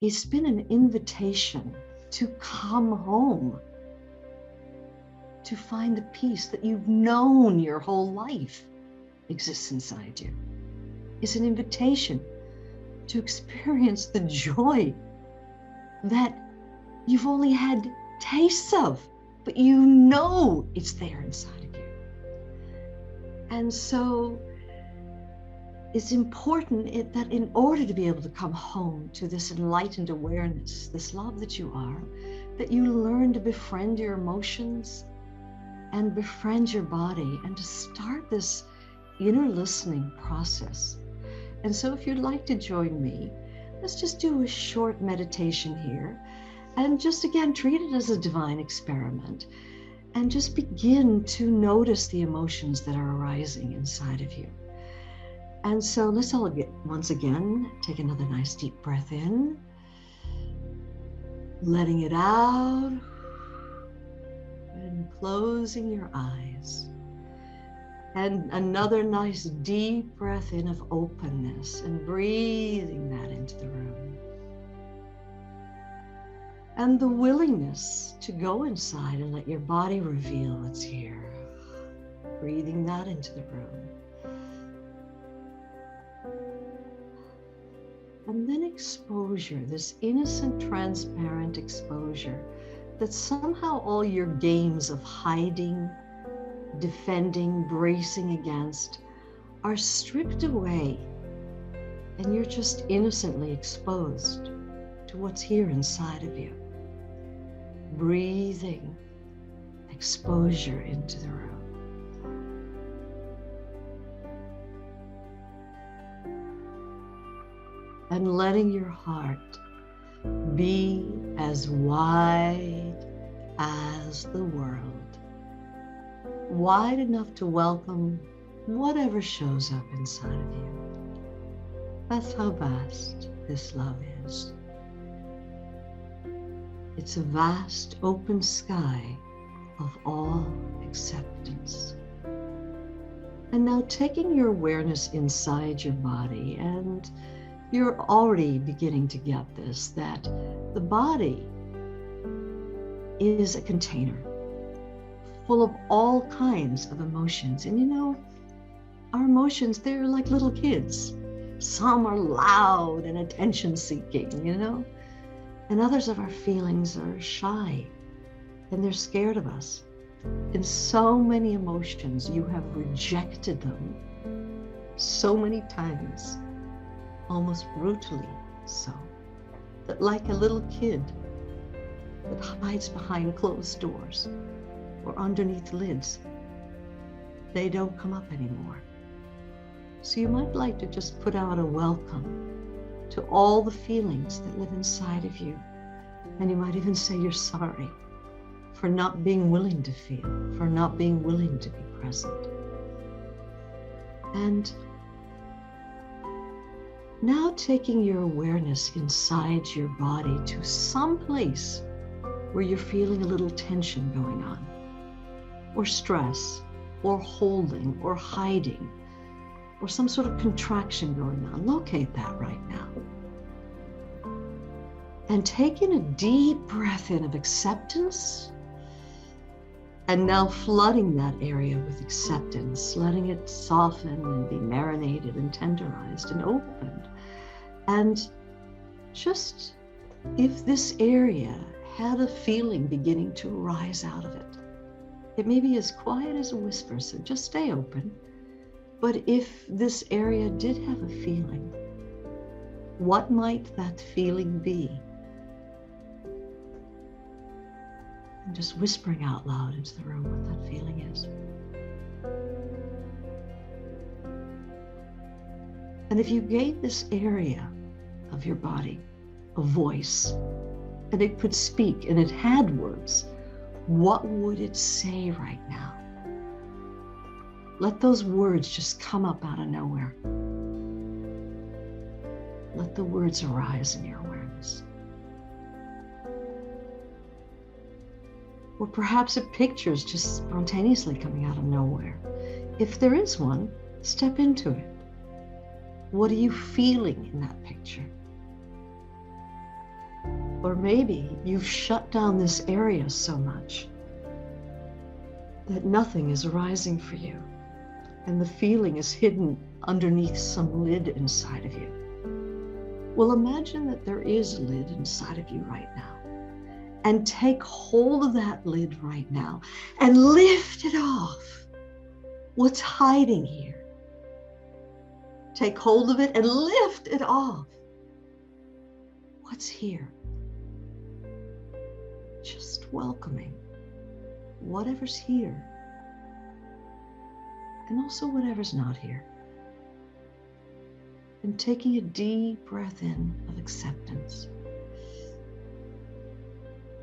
It's been an invitation to come home, to find the peace that you've known your whole life exists inside you. It's an invitation to experience the joy that you've only had tastes of, but you know it's there inside of you. And so it's important that in order to be able to come home to this enlightened awareness, this love that you are, that you learn to befriend your emotions and befriend your body and to start this inner listening process. And so if you'd like to join me, let's just do a short meditation here and just again treat it as a divine experiment and just begin to notice the emotions that are arising inside of you. And so let's all once again take another nice deep breath in, letting it out and closing your eyes. And another nice deep breath in of openness and breathing that into the room. And the willingness to go inside and let your body reveal it's here. Breathing that into the room. And then exposure, this innocent, transparent exposure that somehow all your games of hiding, defending, bracing against are stripped away, and you're just innocently exposed to what's here inside of you. Breathing exposure into the room. And letting your heart be as wide as the world. Wide enough to welcome whatever shows up inside of you. That's how vast this love is. It's a vast open sky of all acceptance. And now taking your awareness inside your body, and you're already beginning to get this, that the body is a container full of all kinds of emotions. And you know, our emotions, they're like little kids. Some are loud and attention-seeking, you know, and others of our feelings are shy and they're scared of us. In so many emotions, you have rejected them so many times, almost brutally so, that like a little kid that hides behind closed doors or underneath lids, they don't come up anymore. So you might like to just put out a welcome to all the feelings that live inside of you. And you might even say you're sorry for not being willing to feel, for not being willing to be present. And now taking your awareness inside your body to some place where you're feeling a little tension going on, or stress, or holding, or hiding, or some sort of contraction going on. Locate that right now. And take in a deep breath in of acceptance, and now flooding that area with acceptance, letting it soften and be marinated and tenderized and opened. And just if this area had a feeling beginning to arise out of it, it may be as quiet as a whisper, so just stay open. But if this area did have a feeling, what might that feeling be? And just whispering out loud into the room what that feeling is. And if you gave this area of your body a voice, and it could speak and it had words, what would it say right now? Let those words just come up out of nowhere. Let the words arise in your awareness. Or perhaps a picture is just spontaneously coming out of nowhere. If there is one, step into it. What are you feeling in that picture? Or maybe you've shut down this area so much that nothing is arising for you, and the feeling is hidden underneath some lid inside of you. Well, imagine that there is a lid inside of you right now, and take hold of that lid right now and lift it off. What's hiding here? Take hold of it and lift it off. What's here? Just welcoming whatever's here, and also whatever's not here. And taking a deep breath in of acceptance.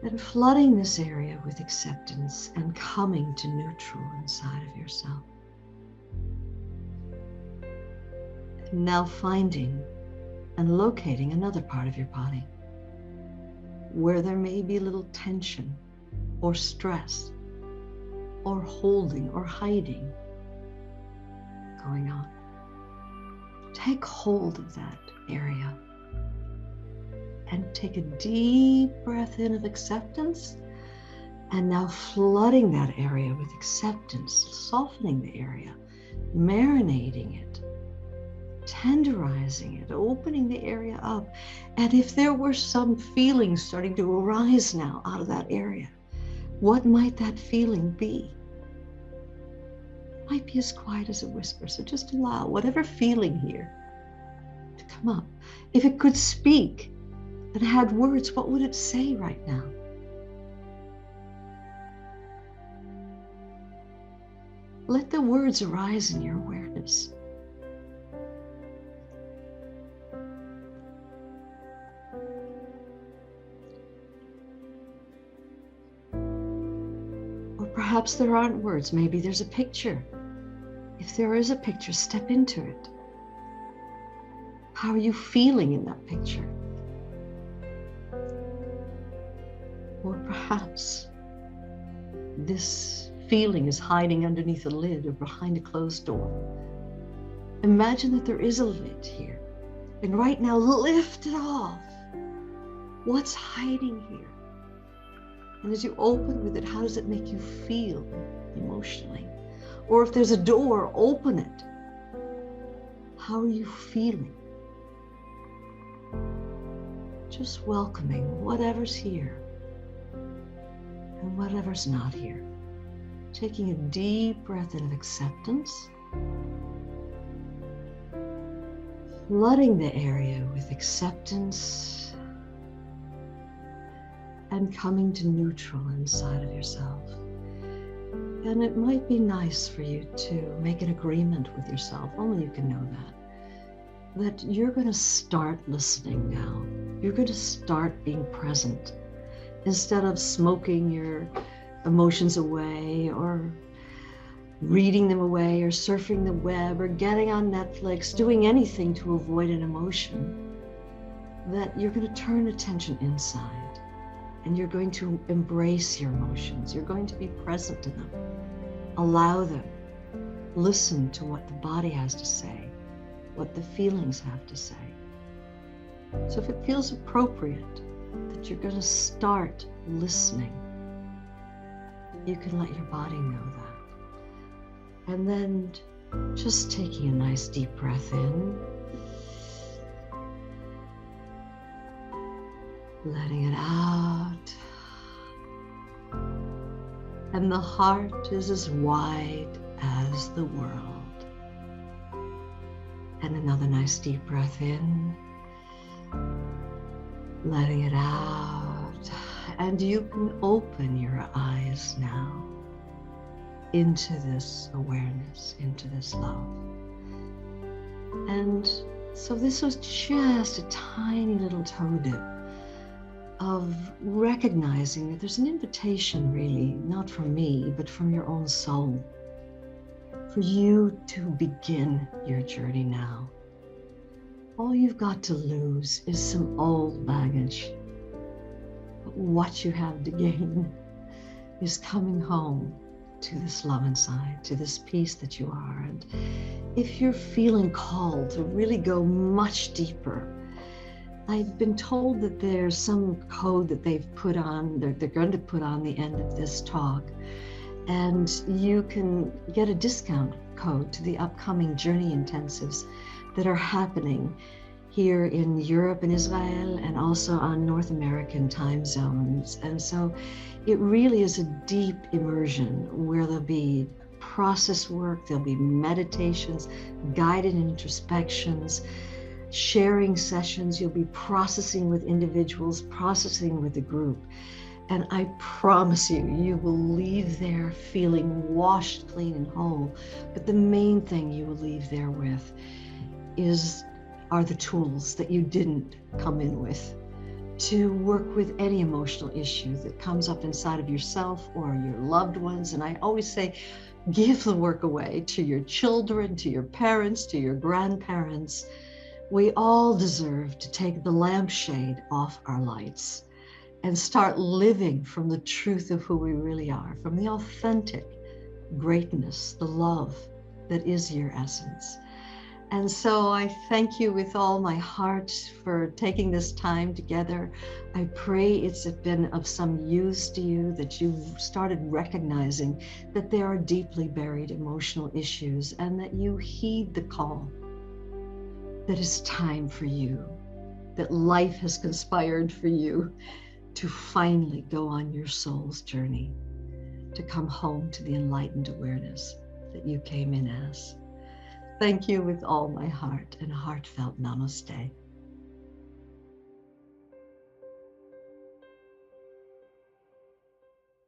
And flooding this area with acceptance and coming to neutral inside of yourself. And now finding and locating another part of your body where there may be a little tension or stress or holding or hiding going on. Take hold of that area and take a deep breath in of acceptance, and now flooding that area with acceptance, softening the area, marinating it, tenderizing it, opening the area up. And if there were some feeling starting to arise now out of that area, what might that feeling be? It might be as quiet as a whisper. So just allow whatever feeling here to come up. If it could speak and had words, what would it say right now? Let the words arise in your awareness. Perhaps there aren't words, maybe there's a picture. If there is a picture, step into it. How are you feeling in that picture? Or perhaps this feeling is hiding underneath a lid or behind a closed door. Imagine that there is a lid here. And right now, lift it off. What's hiding here? And as you open with it, how does it make you feel emotionally? Or if there's a door, open it. How are you feeling? Just welcoming whatever's here and whatever's not here. Taking a deep breath in of acceptance. Flooding the area with acceptance. And coming to neutral inside of yourself. And it might be nice for you to make an agreement with yourself, only you can know that you're going to start listening now. You're going to start being present instead of smoking your emotions away or reading them away or surfing the web or getting on Netflix, doing anything to avoid an emotion. That you're going to turn attention inside. And you're going to embrace your emotions. You're going to be present to them. Allow them. Listen to what the body has to say, what the feelings have to say. So if it feels appropriate that you're going to start listening, you can let your body know that. And then just taking a nice deep breath in. Letting it out. And the heart is as wide as the world. And another nice deep breath in. Letting it out. And you can open your eyes now into this awareness, into this love. And so this was just a tiny little toe dip of recognizing that there's an invitation, really, not from me, but from your own soul, for you to begin your journey now. All you've got to lose is some old baggage. But what you have to gain is coming home to this love inside, to this peace that you are. And if you're feeling called to really go much deeper, I've been told that there's some code that they've put on, they're going to put on the end of this talk, and you can get a discount code to the upcoming Journey Intensives that are happening here in Europe and Israel, and also on North American time zones. And so it really is a deep immersion where there'll be process work, there'll be meditations, guided introspections, sharing sessions. You'll be processing with individuals, processing with a group. And I promise you, you will leave there feeling washed clean and whole. But the main thing you will leave there with are the tools that you didn't come in with to work with any emotional issue that comes up inside of yourself or your loved ones. And I always say, give the work away to your children, to your parents, to your grandparents. We all deserve to take the lampshade off our lights and start living from the truth of who we really are, from the authentic greatness, the love that is your essence. And so I thank you with all my heart for taking this time together. I pray it's been of some use to you, that you've started recognizing that there are deeply buried emotional issues, and that you heed the call that it's time for you, that life has conspired for you to finally go on your soul's journey, to come home to the enlightened awareness that you came in as. Thank you with all my heart, and a heartfelt namaste.